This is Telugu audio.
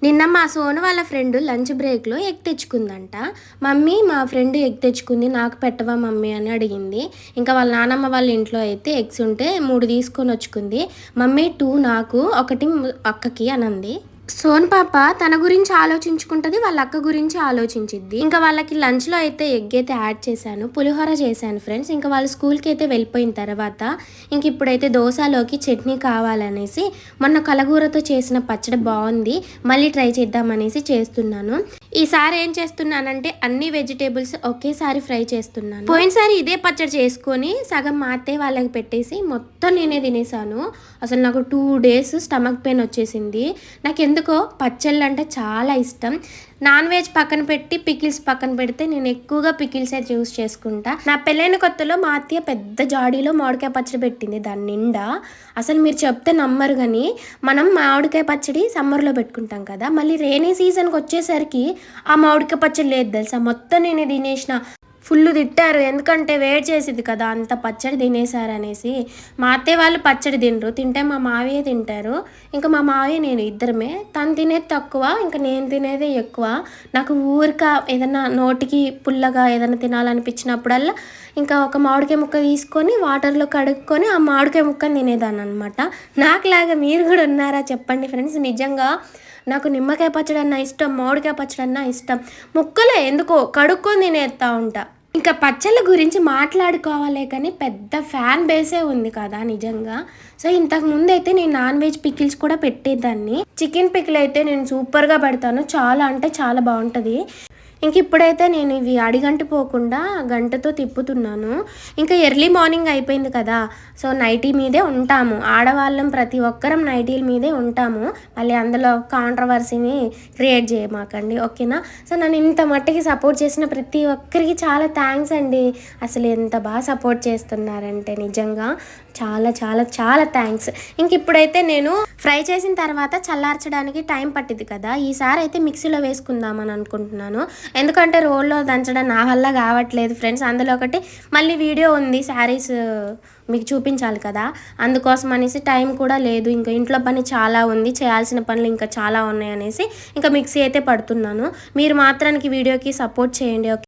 నిన్న మా సోను వాళ్ళ ఫ్రెండ్ లంచ్ బ్రేక్లో ఎగ్ తెచ్చుకుందంట. మమ్మీ మా ఫ్రెండ్ ఎగ్ తెచ్చుకుంది, నాకు పెట్టవా మమ్మీ అని అడిగింది. ఇంకా వాళ్ళ నానమ్మ వాళ్ళ ఇంట్లో అయితే ఎగ్స్ ఉంటే 3 తీసుకొని వచ్చుకుంది. మమ్మీ 2 నాకు, 1 అక్కకి అని అంది. సోన్ పాప తన గురించి ఆలోచించుకుంటుంది, వాళ్ళ అక్క గురించి ఆలోచించిద్ది. ఇంకా వాళ్ళకి లంచ్లో అయితే ఎగ్ అయితే యాడ్ చేశాను, పులిహోర చేశాను ఫ్రెండ్స్. ఇంకా వాళ్ళు స్కూల్కి అయితే వెళ్ళిపోయిన తర్వాత ఇంక ఇప్పుడైతే దోశలోకి చట్నీ కావాలనేసి మొన్న కలగూరతో చేసిన పచ్చడి బాగుంది, మళ్ళీ ట్రై చేద్దామనేసి చేస్తున్నాను. ఈసారి ఏం చేస్తున్నానంటే అన్ని వెజిటేబుల్స్ ఒకేసారి ఫ్రై చేస్తున్నాను. పోయినసారి ఇదే పచ్చడి చేసుకొని సగం మా అత్తయ్య వాళ్ళకి పెట్టేసి మొత్తం నేనే తినేసాను. అసలు నాకు 2 days స్టమక్ పెయిన్ వచ్చేసింది. నాకు ఎందుకో పచ్చళ్ళు అంటే చాలా ఇష్టం. నాన్ వెజ్ పక్కన పెట్టి పికిల్స్ పక్కన పెడితే నేను ఎక్కువగా పికిల్సే యూస్ చేసుకుంటా. నా పెళ్ళైన కొత్తలో మా అత్తయ్య పెద్ద జాడీలో మామిడికాయ పచ్చడి పెట్టింది దాని నిండా. అసలు మీరు చెప్తే నమ్మరు కానీ మనం మామిడికాయ పచ్చడి సమ్మర్లో పెట్టుకుంటాం కదా, మళ్ళీ రైనీ సీజన్కి వచ్చేసరికి ఆ మామిడికాయ పచ్చడి లేదు తెలుసా, మొత్తం నేనే తినేసిన. ఫుల్ తిట్టారు, ఎందుకంటే వేడి చేసిద్ది కదా అంత పచ్చడి తినేసారనేసి. మా అత్తయ్య వాళ్ళు పచ్చడి తినరు, తింటే మా మావయ్య తింటారు. ఇంకా మా మావయ్య నేను ఇద్దరమే, తను తినేది తక్కువ, ఇంకా నేను తినేదే ఎక్కువ. నాకు ఊరిక ఏదైనా నోటికి పుల్లగా ఏదైనా తినాలనిపించినప్పుడల్లా ఇంకా ఒక మామిడికాయ ముక్క తీసుకొని వాటర్లో కడుక్కొని ఆ మామిడికాయ ముక్కని తినేదాన్ని అనమాట. నాకులాగా మీరు కూడా ఉన్నారా చెప్పండి ఫ్రెండ్స్. నిజంగా నాకు నిమ్మకాయ పచ్చడి అన్నా ఇష్టం, మామిడికాయ పచ్చడి అన్నా ఇష్టం. ముక్కలే ఎందుకో కడుక్కొని తినేస్తా ఉంటా. ఇంకా పచ్చళ్ళ గురించి మాట్లాడుకోవాలే కానీ పెద్ద ఫ్యాన్ బేసే ఉంది కదా నిజంగా. సో ఇంతకు ముందు అయితే నేను నాన్ వెజ్ పికిల్స్ కూడా పెట్టేదాన్ని. చికెన్ పికిల్ అయితే నేను సూపర్గా పెడతాను, చాలా అంటే చాలా బాగుంటుంది. ఇంక ఇప్పుడైతే నేను ఇవి అడిగంటి పోకుండా గంటతో తిప్పుతున్నాను. ఇంకా ఎర్లీ మార్నింగ్ అయిపోయింది కదా, సో నైటీ మీదే ఉంటాము, ఆడవాళ్ళం ప్రతి ఒక్కరం నైటీల మీదే ఉంటాము. మళ్ళీ అందులో కాంట్రవర్సీని క్రియేట్ చేయమాకండి, ఓకేనా. సో నన్ను ఇంత మట్టికి సపోర్ట్ చేసిన ప్రతి ఒక్కరికి చాలా థ్యాంక్స్ అండి. అసలు ఎంత బాగా సపోర్ట్ చేస్తున్నారంటే నిజంగా చాలా చాలా చాలా థ్యాంక్స్. ఇంక ఇప్పుడైతే నేను ఫ్రై చేసిన తర్వాత చల్లార్చడానికి టైం పట్టింది కదా, ఈసారి అయితే మిక్సీలో వేసుకుందామని అనుకుంటున్నాను. ఎందుకంటే రోల్లో దంచడం నా వల్ల కావట్లేదు ఫ్రెండ్స్. అందులో ఒకటి మళ్ళీ వీడియో ఉంది, శారీస్ మీకు చూపించాలి కదా, అందుకోసం అనేసి టైం కూడా లేదు. ఇంకా ఇంట్లో పని చాలా ఉంది, చేయాల్సిన పనులు ఇంకా చాలా ఉన్నాయి అనేసి ఇంకా మిక్సీ అయితే పడుతున్నాను. మీరు మాత్రానికి వీడియోకి సపోర్ట్ చేయండి, ఓకే.